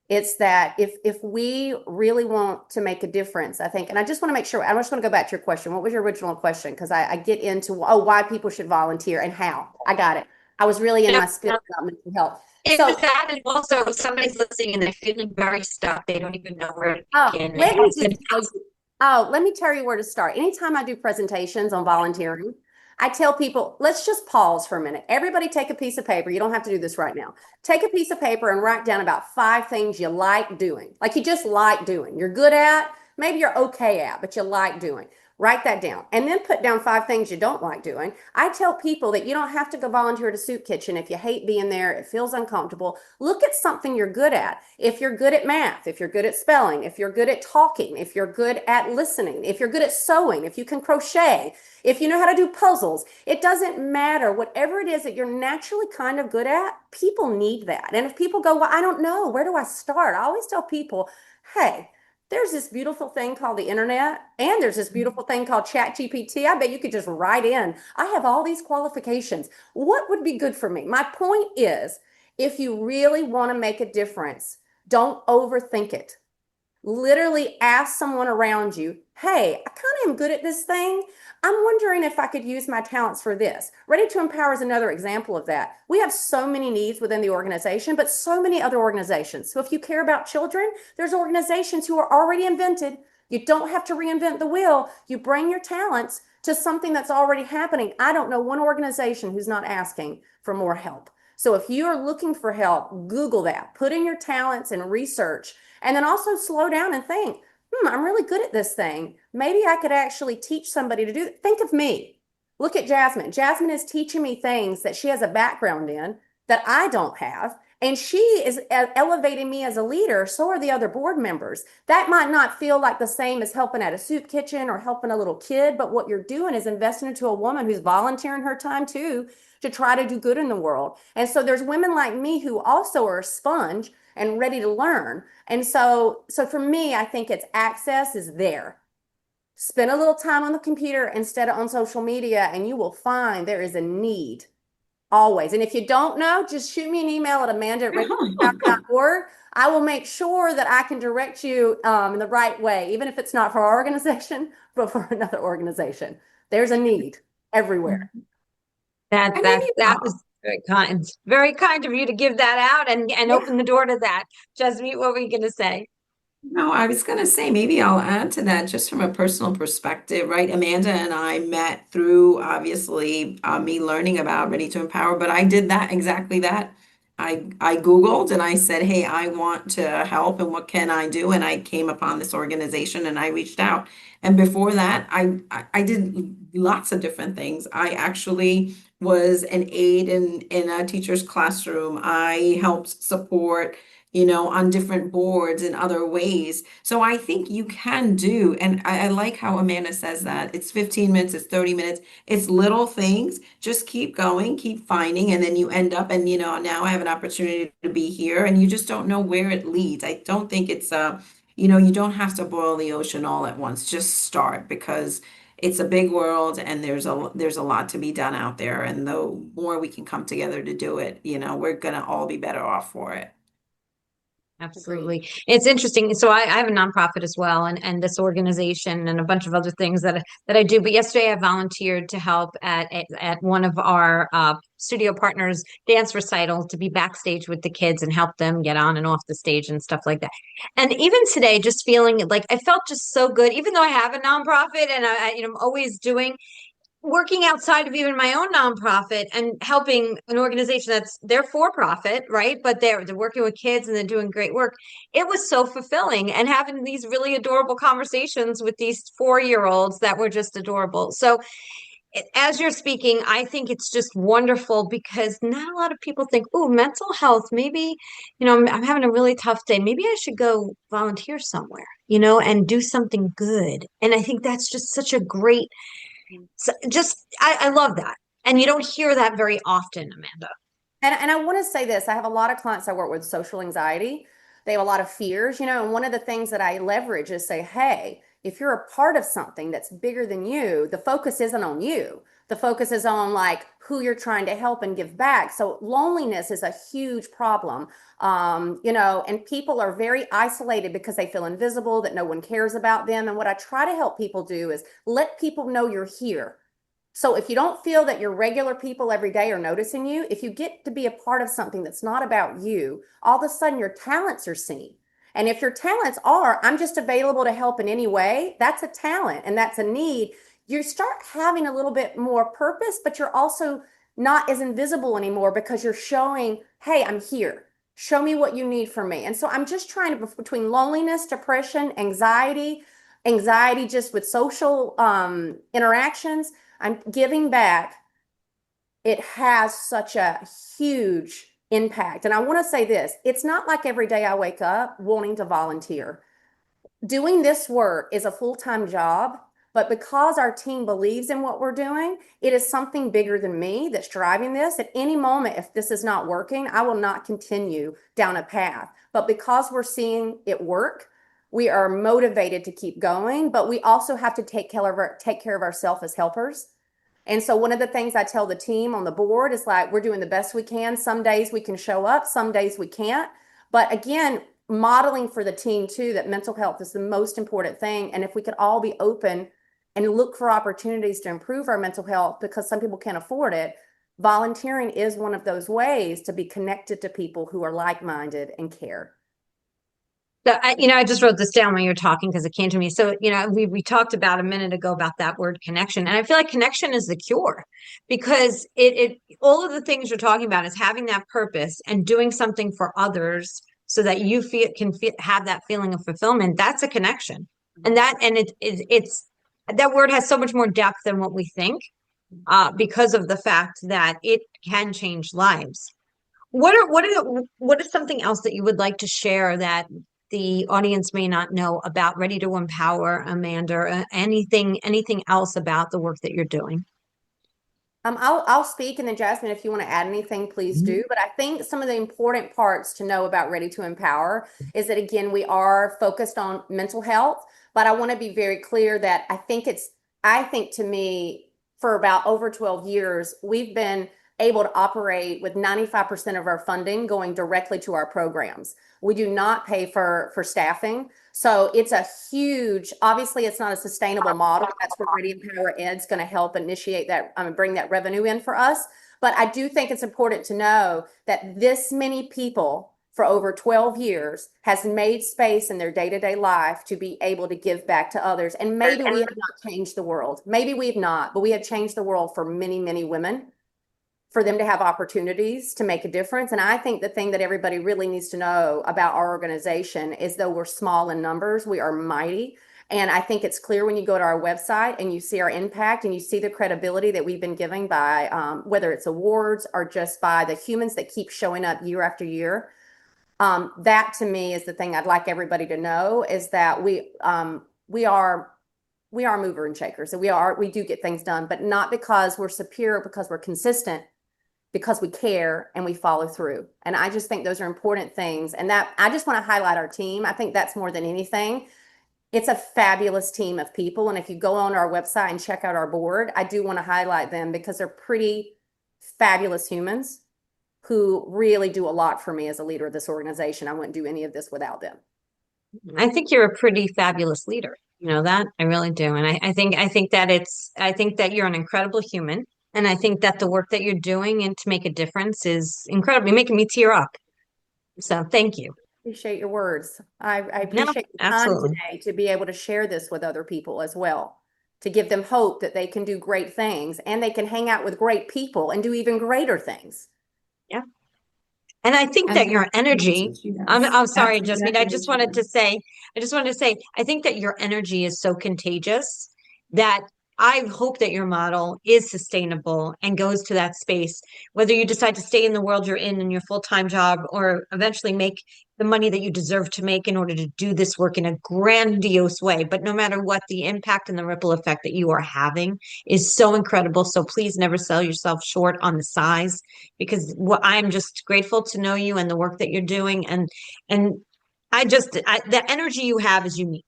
it's that if we really want to make a difference, I think, and I just want to make sure, I'm just going to go back to your question. What was your original question? Because I get into, why people should volunteer and how. I got it. I was really in my spirit about mental health. It's So, that, and also if somebody's listening and they're feeling very stuck, they don't even know where to begin. let me tell you where to start. Anytime I do presentations on volunteering, I tell people, let's just pause for a minute. Everybody take a piece of paper. You don't have to do this right now. Take a piece of paper and write down about 5 things you like doing, like you just like doing, you're good at. maybe you're okay at, but you like doing. Write that down and then put down 5 things you don't like doing. I tell people that you don't have to go volunteer at a soup kitchen if you hate being there, it feels uncomfortable. Look at something you're good at. If you're good at math, if you're good at spelling, if you're good at talking, if you're good at listening, if you're good at sewing, if you can crochet, if you know how to do puzzles, it doesn't matter. Whatever it is that you're naturally kind of good at, people need that. And if people go, well, I don't know, where do I start? I always tell people, hey, there's this beautiful thing called the internet, and there's this beautiful thing called ChatGPT. I bet you could just write in, I have all these qualifications. What would be good for me? My point is, if you really want to make a difference, don't overthink it. Literally ask someone around you, hey, I kind of am good at this thing. I'm wondering if I could use my talents for this. Ready to Empower is another example of that. We have so many needs within the organization, but so many other organizations. So if you care about children, there's organizations who are already invented. You don't have to reinvent the wheel. You bring your talents to something that's already happening. I don't know one organization who's not asking for more help. So if you are looking for help, Google that, put in your talents and research, and then also slow down and think, I'm really good at this thing. Maybe I could actually teach somebody to do it. Think of me. Look at Jasmine. Jasmine is teaching me things that she has a background in that I don't have. And she is elevating me as a leader. So are the other board members. That might not feel like the same as helping at a soup kitchen or helping a little kid, but what you're doing is investing into a woman who's volunteering her time too to try to do good in the world. And so there's women like me who also are a sponge and ready to learn. And so for me, I think it's access is there. Spend a little time on the computer instead of on social media, and you will find there is a need always. And if you don't know, just shoot me an email at amanda@readytoempower.org. I will make sure that I can direct you in the right way, even if it's not for our organization, but for another organization. There's a need everywhere. That And that maybe that was very kind of you to give that out and Yeah. open the door to that. Jasmeet, what were you going to say? No, I was going to say, maybe I'll add to that just from a personal perspective, right? Amanda and I met through obviously me learning about Ready to Empower, but I did that exactly that. I Googled and I said, hey, I want to help and what can I do? And I came upon this organization and I reached out. And before that, I did lots of different things. I actually was an aide in a teacher's classroom. I helped support on different boards in other ways. So I think you can do, and I like how Amanda says that it's 15 minutes, it's 30 minutes, it's little things. Just keep going, keep finding, and then you end up, and now I have an opportunity to be here, and you just don't know where it leads. I don't think it's you don't have to boil the ocean all at once. Just start because it's a big world and there's a lot to be done out there. And the more we can come together to do it, we're gonna all be better off for it. Absolutely. It's interesting. So I have a nonprofit as well, and this organization and a bunch of other things that I do. But yesterday I volunteered to help at one of our studio partners' dance recital to be backstage with the kids and help them get on and off the stage and stuff like that. And even today, just feeling like I felt just so good, even though I have a nonprofit and I'm always doing working outside of even my own nonprofit and helping an organization they're for profit, right? But they're working with kids and they're doing great work. It was so fulfilling and having these really adorable conversations with these 4-year-olds that were just adorable. So as you're speaking, I think it's just wonderful because not a lot of people think, oh, mental health, maybe, I'm having a really tough day. Maybe I should go volunteer somewhere, and do something good. And I think that's just such a great so I love that. And you don't hear that very often, Amanda. And I want to say this, I have a lot of clients I work with social anxiety. They have a lot of fears, and one of the things that I leverage is say, hey, if you're a part of something that's bigger than you, the focus isn't on you. The focus is on like who you're trying to help and give back. So loneliness is a huge problem. And people are very isolated because they feel invisible, that no one cares about them. And what I try to help people do is let people know you're here. So if you don't feel that your regular people every day are noticing you, if you get to be a part of something that's not about you, all of a sudden your talents are seen. And if your talents are, I'm just available to help in any way, that's a talent and that's a need. You start having a little bit more purpose, but you're also not as invisible anymore because you're showing, hey, I'm here. Show me what you need from me. And so I'm just trying to, between loneliness, depression, anxiety, anxiety just with social interactions. I'm giving back. It has such a huge impact. And I want to say this, it's not like every day I wake up wanting to volunteer. Doing this work is a full-time job, but because our team believes in what we're doing, it is something bigger than me that's driving this. At any moment, if this is not working, I will not continue down a path. But because we're seeing it work, we are motivated to keep going, but we also have to take care of ourselves as helpers. And so one of the things I tell the team on the board is like, we're doing the best we can. Some days we can show up, some days we can't. But again, modeling for the team too, that mental health is the most important thing. And if we could all be open and look for opportunities to improve our mental health, because some people can't afford it, volunteering is one of those ways to be connected to people who are like-minded and care. So I just wrote this down when you were talking because it came to me. So, we talked about a minute ago about that word connection, and I feel like connection is the cure because it all of the things you're talking about is having that purpose and doing something for others so that you have that feeling of fulfillment. That's a connection, and it's that word has so much more depth than what we think, because of the fact that it can change lives. What is something else that you would like to share that the audience may not know about Ready to Empower, Amanda, or anything else about the work that you're doing? I'll speak, and then Jasmine, if you want to add anything, please do. But I think some of the important parts to know about Ready to Empower is that again, we are focused on mental health, but I want to be very clear that I think to me, for about over 12 years, we've been able to operate with 95% of our funding going directly to our programs. We do not pay for staffing. So it's a huge, obviously it's not a sustainable model. That's where Ready Empower Ed's going to help initiate that, bring that revenue in for us. But I do think it's important to know that this many people for over 12 years has made space in their day-to-day life to be able to give back to others. And maybe we have not changed the world. Maybe we've not, but we have changed the world for many, many women, for them to have opportunities to make a difference. And I think the thing that everybody really needs to know about our organization is, though we're small in numbers, we are mighty. And I think it's clear when you go to our website and you see our impact and you see the credibility that we've been giving by whether it's awards or just by the humans that keep showing up year after year. That to me is the thing I'd like everybody to know, is that we are mover and shakers. So we do get things done, but not because we're superior, because we're consistent, because we care and we follow through. And I just think those are important things. And that I just want to highlight our team. I think that's more than anything. It's a fabulous team of people. And if you go on our website and check out our board, I do want to highlight them because they're pretty fabulous humans who really do a lot for me as a leader of this organization. I wouldn't do any of this without them. I think you're a pretty fabulous leader. You know that? I really do. And I think that you're an incredible human. And I think that the work that you're doing and to make a difference is incredibly making me tear up. So thank you. Appreciate your words. I No, appreciate the time absolutely. today to be able to share this with other people as well, to give them hope that they can do great things and they can hang out with great people and do even greater things. Yeah. And I think And that your that's energy, what she does. I'm sorry, That's Jasmeet, exactly what she does. I just wanted to say, I think that your energy is so contagious that I hope that your model is sustainable and goes to that space, whether you decide to stay in the world you're in your full-time job or eventually make the money that you deserve to make in order to do this work in a grandiose way. But no matter what, the impact and the ripple effect that you are having is so incredible. So please never sell yourself short on the size, because what I'm just grateful to know you and the work that you're doing. And the energy you have is unique.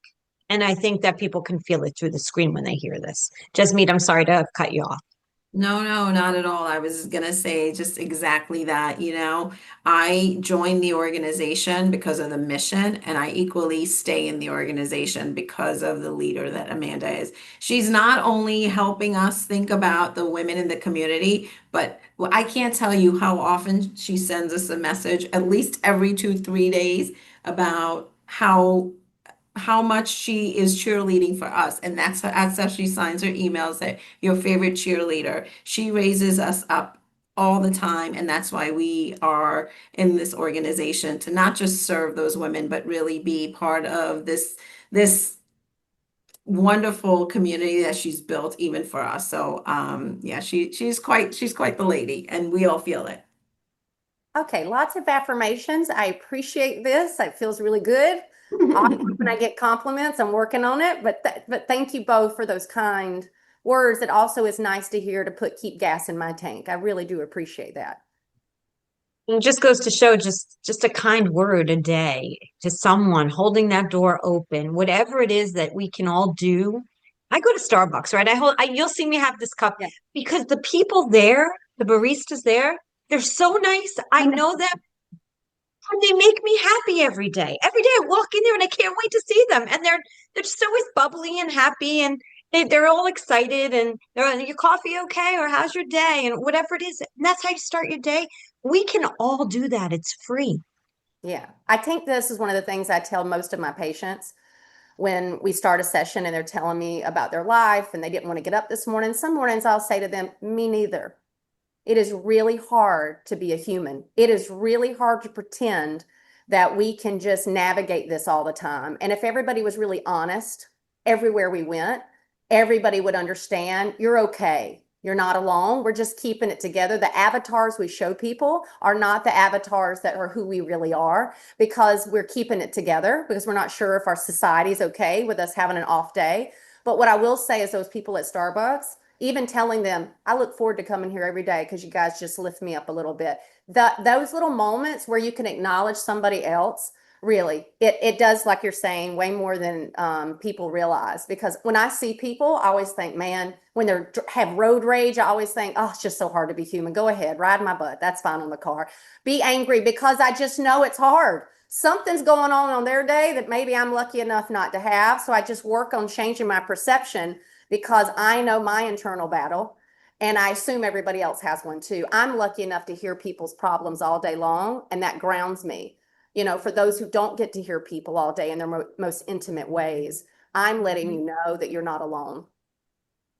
And I think that people can feel it through the screen when they hear this. Jasmeet, I'm sorry to have cut you off. No, no, not at all. I was gonna say just exactly that. I joined the organization because of the mission, and I equally stay in the organization because of the leader that Amanda is. She's not only helping us think about the women in the community, but I can't tell you how often she sends us a message, at least every 2, 3 days, about how much she is cheerleading for us. And that's how she signs her emails, that your favorite cheerleader. She raises us up all the time. And that's why we are in this organization, to not just serve those women, but really be part of this wonderful community that she's built even for us. So yeah, she's quite the lady, and we all feel it. Okay, lots of affirmations. I appreciate this. It feels really good. Awesome when I get compliments. I'm working on it, but thank you both for those kind words. It also is nice to hear to keep gas in my tank. I really do appreciate that. It just goes to show just a kind word a day to someone, holding that door open, whatever it is that we can all do. I go to Starbucks, right? You'll see me have this cup Yeah. because the people there, the baristas there, they're so nice. I know them and they make me happy every day. Every day I walk in there and I can't wait to see them. And they're just always bubbly and happy and they're all excited and they're your coffee okay or how's your day and whatever it is. And that's how you start your day. We can all do that. It's free. Yeah. I think this is one of the things I tell most of my patients when we start a session and they're telling me about their life and they didn't want to get up this morning. Some mornings I'll say to them, me neither. It is really hard to be a human. It is really hard to pretend that we can just navigate this all the time. And if everybody was really honest everywhere we went, everybody would understand you're okay. You're not alone. We're just keeping it together. The avatars we show people are not the avatars that are who we really are because we're keeping it together because we're not sure if our society is okay with us having an off day. But what I will say is those people at Starbucks, even telling them, I look forward to coming here every day because you guys just lift me up a little bit. Those little moments where you can acknowledge somebody else, really, it does, like you're saying, way more than people realize. Because when I see people, I always think, man, when they have road rage, I always think, oh, it's just so hard to be human. Go ahead, ride my butt. That's fine on the car. Be angry because I just know it's hard. Something's going on their day that maybe I'm lucky enough not to have. So I just work on changing my perception because I know my internal battle and I assume everybody else has one too. I'm lucky enough to hear people's problems all day long, and that grounds me. You know, for those who don't get to hear people all day in their most intimate ways, I'm letting you know that you're not alone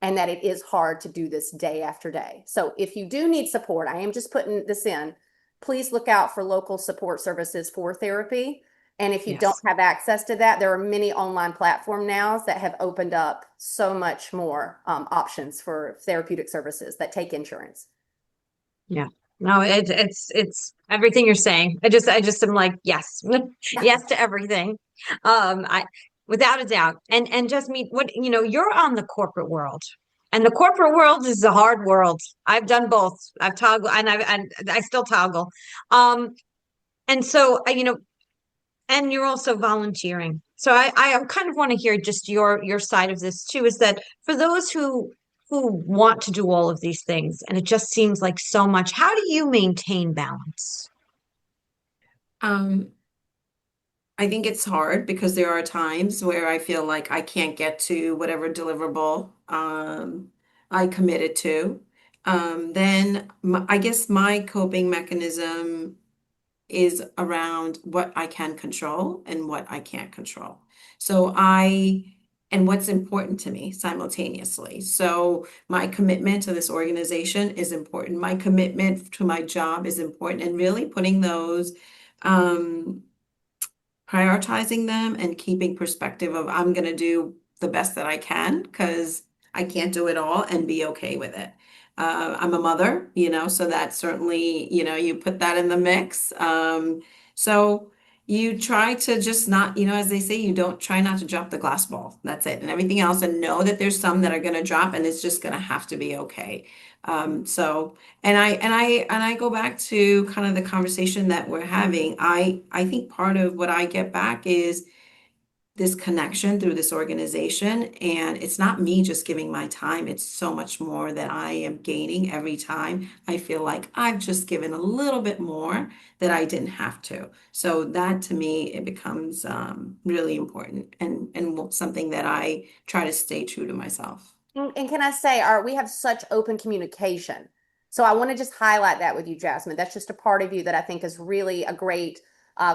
and that it is hard to do this day after day. So if you do need support, I am just putting this in, please look out for local support services for therapy. And if you don't Yes. have access to that, there are many online platform now that have opened up so much more options for therapeutic services that take insurance. Yeah. No, it's everything you're saying. I just am like, yes, yes to everything. I without a doubt. And just me, you're on the corporate world. And the corporate world is a hard world. I've done both. I've toggled and I still toggle. And so and you're also volunteering. So I kind of want to hear just your side of this too, is that for those who want to do all of these things and it just seems like so much, how do you maintain balance? Um, I think it's hard because there are times where I feel like I can't get to whatever deliverable I committed to. Then I guess my coping mechanism is around what I can control and what I can't control. So and what's important to me simultaneously. So my commitment to this organization is important. My commitment to my job is important, and really putting those, um, prioritizing them and keeping perspective of I'm going to do the best that I can because I can't do it all and be okay with it. I'm a mother, so that certainly, you put that in the mix. So you try to just not, as they say, you don't try not to drop the glass ball. That's it. And everything else, and know that there's some that are going to drop and it's just going to have to be okay. So and I go back to kind of the conversation that we're having. I think part of what I get back is this connection through this organization, and it's not me just giving my time. It's so much more that I am gaining every time I feel like I've just given a little bit more that I didn't have to. So that to me, it becomes really important and something that I try to stay true to myself. And can I say, we have such open communication. So I want to just highlight that with you, Jasmine. That's just a part of you that I think is really a great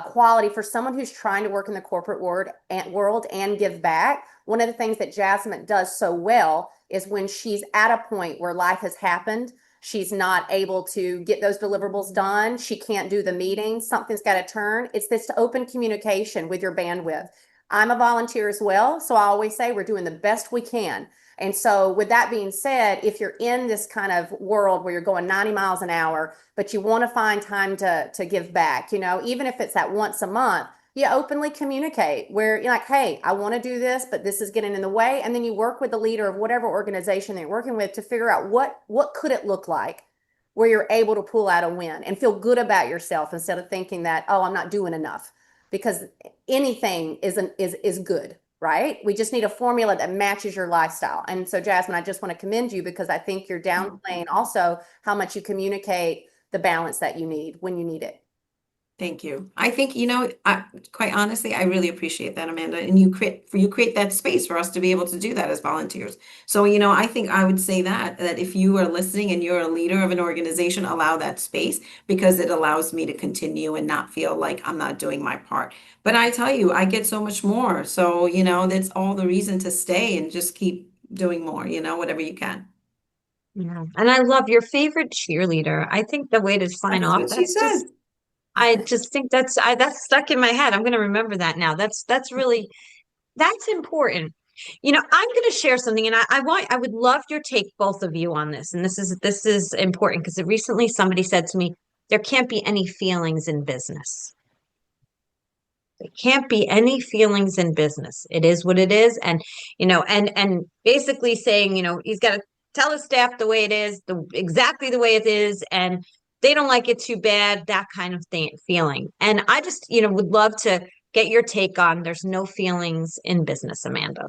quality for someone who's trying to work in the corporate world and give back. One of the things that Jasmine does so well is when she's at a point where life has happened, she's not able to get those deliverables done. She can't do the meeting. Something's got to turn. It's this open communication with your bandwidth. I'm a volunteer as well. So I always say we're doing the best we can. And so, with that being said, if you're in this kind of world where you're going 90 miles an hour, but you want to find time to give back, even if it's at once a month, you openly communicate where you're like, hey, I want to do this, but this is getting in the way. And then you work with the leader of whatever organization they're working with to figure out what could it look like where you're able to pull out a win and feel good about yourself instead of thinking that, oh, I'm not doing enough. Because anything is good, right? We just need a formula that matches your lifestyle. And so, Jasmine, I just want to commend you because I think you're downplaying also how much you communicate the balance that you need when you need it. Thank you. I think, quite honestly, I really appreciate that, Amanda. And you create that space for us to be able to do that as volunteers. So, I think I would say that if you are listening and you're a leader of an organization, allow that space because it allows me to continue and not feel like I'm not doing my part. But I tell you, I get so much more. So, that's all the reason to stay and just keep doing more, whatever you can. Yeah. And I love your favorite cheerleader. I think the way to sign That's off, what she said. I just think that's stuck in my head. I'm going to remember that now. That's important. I'm going to share something, and I would love your take, both of you, on this. And this is important because recently somebody said to me, there can't be any feelings in business. There can't be any feelings in business. It is what it is. And basically saying, he's got to tell his staff the way it is, exactly the way it is, and they don't like it too bad, that kind of feeling. And I just, would love to get your take on there's no feelings in business, Amanda.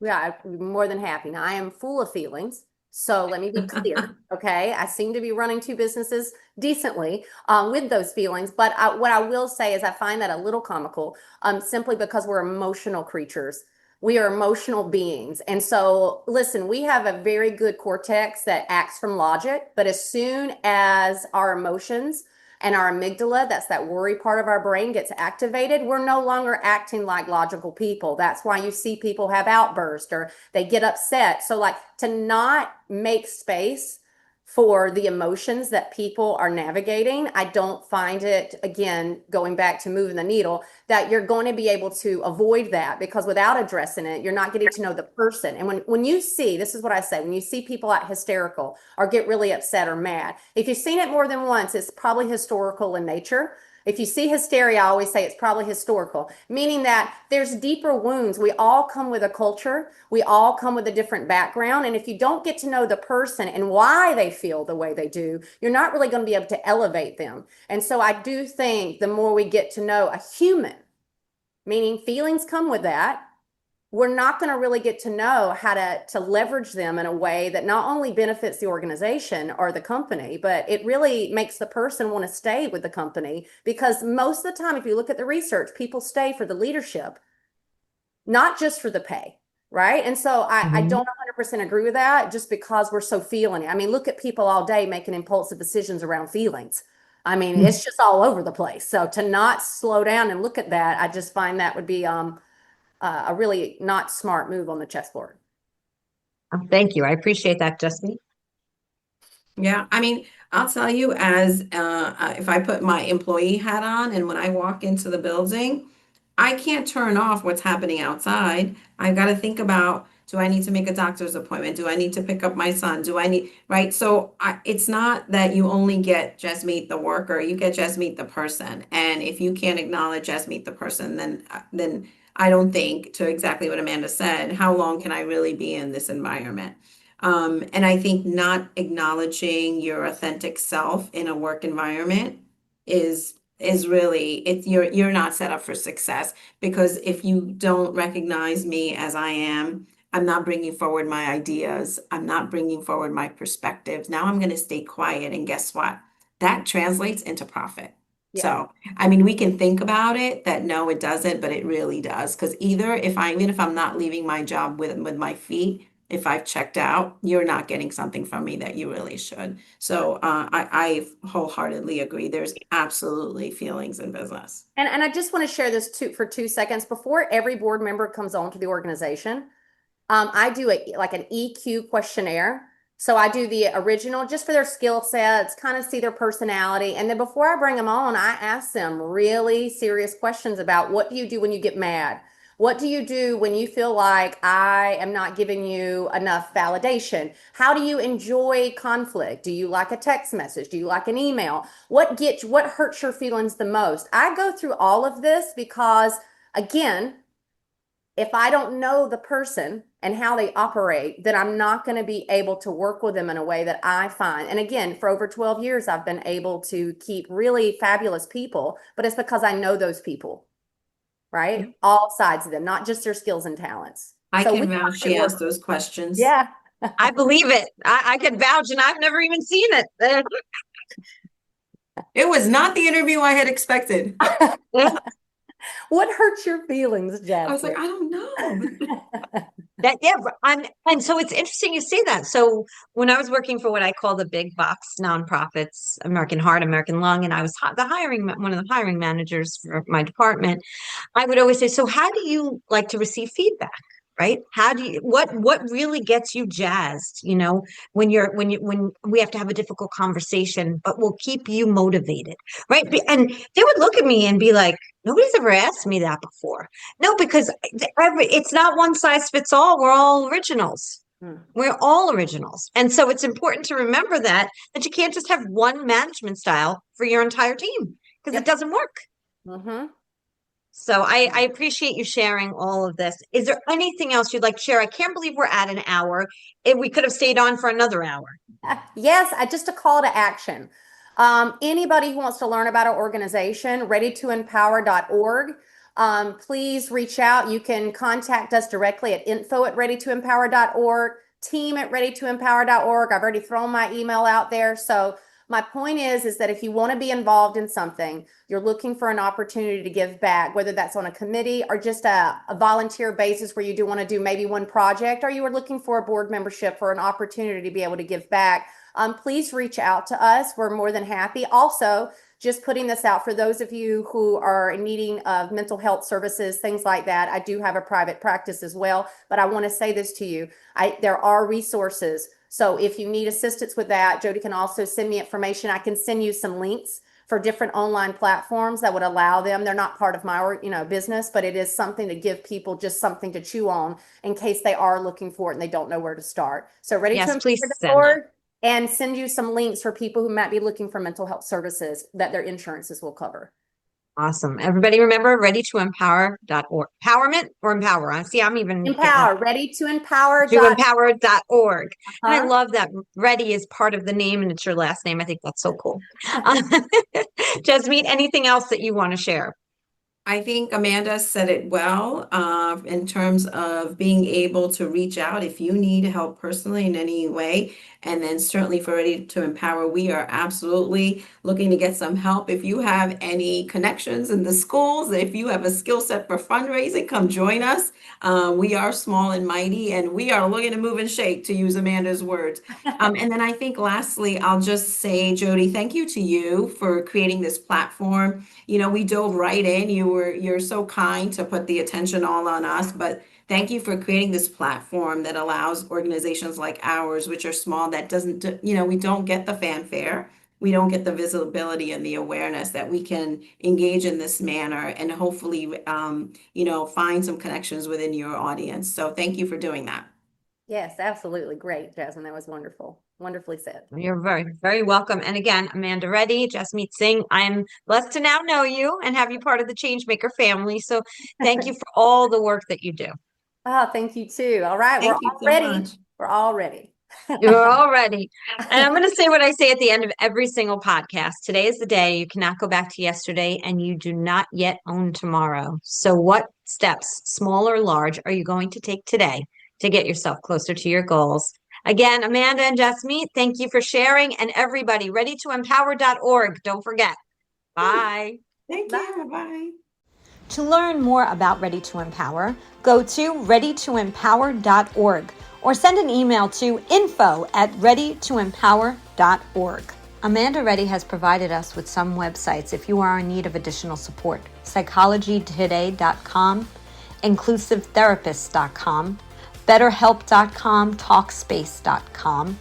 Yeah, I'm more than happy. Now, I am full of feelings. So let me be clear. Okay. I seem to be running two businesses decently with those feelings. But what I will say is I find that a little comical simply because we're emotional creatures. We are emotional beings. And so, listen, we have a very good cortex that acts from logic. But as soon as our emotions and our amygdala, that's that worry part of our brain, gets activated, we're no longer acting like logical people. That's why you see people have outbursts or they get upset. So, like, to not make space for the emotions that people are navigating, I don't find it, again, going back to moving the needle, that you're going to be able to avoid that because without addressing it, you're not getting to know the person. And when you see, this is what I say, when you see people act hysterical or get really upset or mad, if you've seen it more than once, it's probably historical in nature. If you see hysteria, I always say it's probably historical, meaning that there's deeper wounds. We all come with a culture. We all come with a different background. And if you don't get to know the person and why they feel the way they do, you're not really going to be able to elevate them. And so I do think the more we get to know a human, meaning feelings come with that, we're not going to really get to know how to leverage them in a way that not only benefits the organization or the company, but it really makes the person want to stay with the company. Because most of the time, if you look at the research, people stay for the leadership, not just for the pay. Right. And so I Mhm. don't 100% agree with that just because we're so feeling it. I mean, look at people all day making impulsive decisions around feelings. I mean, it's just all over the place. So to not slow down and look at that, I just find that would be a really not smart move on the chessboard. Thank you. I appreciate that, Justine. Yeah, I mean, I'll tell you as if I put my employee hat on and when I walk into the building, I can't turn off what's happening outside. I've got to think about, do I need to make a doctor's appointment? Do I need to pick up my son? Do I need, right? So it's not that you only get Jasmeet the worker, you get Jasmeet the person. And if you can't acknowledge Jasmeet the person, then I don't think, to exactly what Amanda said, how long can I really be in this environment? And I think not acknowledging your authentic self in a work environment is really you're not set up for success because if you don't recognize me as I am, I'm not bringing forward my ideas. I'm not bringing forward my perspectives. Now I'm going to stay quiet, and guess what? That translates into profit. Yeah. So, I mean, we can think about it that no, it doesn't, but it really does. Because even if I'm not leaving my job with my feet, if I've checked out, you're not getting something from me that you really should. So I wholeheartedly agree. There's absolutely feelings in business. And I just want to share this for 2 seconds before every board member comes on to the organization. I do like an EQ questionnaire. So I do the original just for their skill sets, kind of see their personality. And then before I bring them on, I ask them really serious questions about what do you do when you get mad? What do you do when you feel like I am not giving you enough validation? How do you enjoy conflict? Do you like a text message? Do you like an email? What hurts your feelings the most? I go through all of this because, again, if I don't know the person and how they operate, then I'm not going to be able to work with them in a way that I find. And again, for over 12 years, I've been able to keep really fabulous people, but it's because I know those people, right? All sides of them, not just their skills and talents. I So we can vouch she it works. asked those questions. Yeah. I believe it. I can vouch, and I've never even seen it. It was not the interview I had expected. What hurts your feelings, I was like, Jasmine? I don't know. And so it's interesting you say that. So when I was working for what I call the big box nonprofits, American Heart, American Lung, and I was one of the hiring managers for my department, I would always say, so how do you like to receive feedback? Right? How do you what really gets you jazzed, when we have to have a difficult conversation, but will keep you motivated, right? And they would look at me and be like, nobody's ever asked me that before. No, because it's not one size fits all. We're all originals. Hmm. We're all originals. And so it's important to remember that you can't just have one management style for your entire team because Yep. it doesn't work. Mm-hmm. So I appreciate you sharing all of this. Is there anything else you'd like to share? I can't believe we're at an hour. We could have stayed on for another hour. Yes, just a call to action. Anybody who wants to learn about our organization, readytoempower.org, please reach out. You can contact us directly at info@readytoempower.org, team@readytoempower.org. I've already thrown my email out there. So my point is that if you want to be involved in something, you're looking for an opportunity to give back, whether that's on a committee or just a volunteer basis where you do want to do maybe one project, or you are looking for a board membership or an opportunity to be able to give back, please reach out to us. We're more than happy. Also, just putting this out for those of you who are in needing of mental health services, things like that. I do have a private practice as well, but I want to say this to you. There are resources. So if you need assistance with that, Jody can also send me information. I can send you some links for different online platforms that would allow them. They're not part of my, business, but it is something to give people just something to chew on in case they are looking for it and they don't know where to start. So Yes, please send that. readytoempower.org, and send you some links for people who might be looking for mental health services that their insurances will cover. Awesome. Everybody remember readytoempower.org. Empowerment or empower? I see I'm even Empower, readytoempower. to empower.org. And I Uh-huh. love that ready is part of the name and it's your last name. I think that's so cool. Jasmeet, anything else that you want to share? I think Amanda said it well, in terms of being able to reach out if you need help personally in any way. And then certainly for Ready to Empower, we are absolutely looking to get some help. If you have any connections in the schools, if you have a skill set for fundraising, come join us. We are small and mighty, and we are looking to move and shake, to use Amanda's words. And then I think lastly, I'll just say, Jody, thank you to you for creating this platform. We dove right in. You're so kind to put the attention all on us, but thank you for creating this platform that allows organizations like ours, which are small, that doesn't, we don't get the fanfare. We don't get the visibility and the awareness that we can engage in this manner and hopefully, find some connections within your audience. So thank you for doing that. Yes, absolutely. Great, Jasmine. That was wonderful. Wonderfully said. You're very, very welcome. And again, Amanda Reddy, Jasmeet Singh, I'm blessed to now know you and have you part of the Changemaker family. So thank you for all the work that you do. Oh, thank you too. All right, Thank you so much. We're all ready. You're all ready. And I'm going to say what I say at the end of every single podcast. Today is the day you cannot go back to yesterday, and you do not yet own tomorrow. So what steps, small or large, are you going to take today to get yourself closer to your goals? Again, Amanda and Jasmeet, thank you for sharing. And everybody, readytoempower.org. Don't forget. Bye. Thank Bye. you. Bye. To learn more about Ready to Empower, go to readytoempower.org or send an email to info@readytoempower.org. Amanda Reddy has provided us with some websites if you are in need of additional support. psychologytoday.com, inclusivetherapist.com, betterhelp.com, talkspace.com,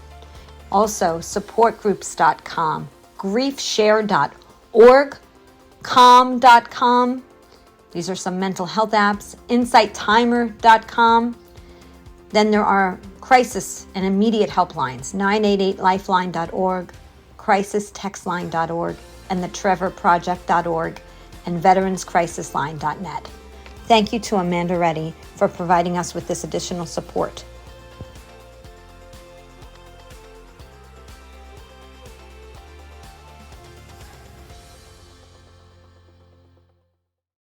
also supportgroups.com, griefshare.org, calm.com, These are some mental health apps. InsightTimer.com. Then there are crisis and immediate helplines, 988lifeline.org, crisistextline.org, and the trevorproject.org, and veteranscrisisline.net. Thank you to Amanda Reddy for providing us with this additional support.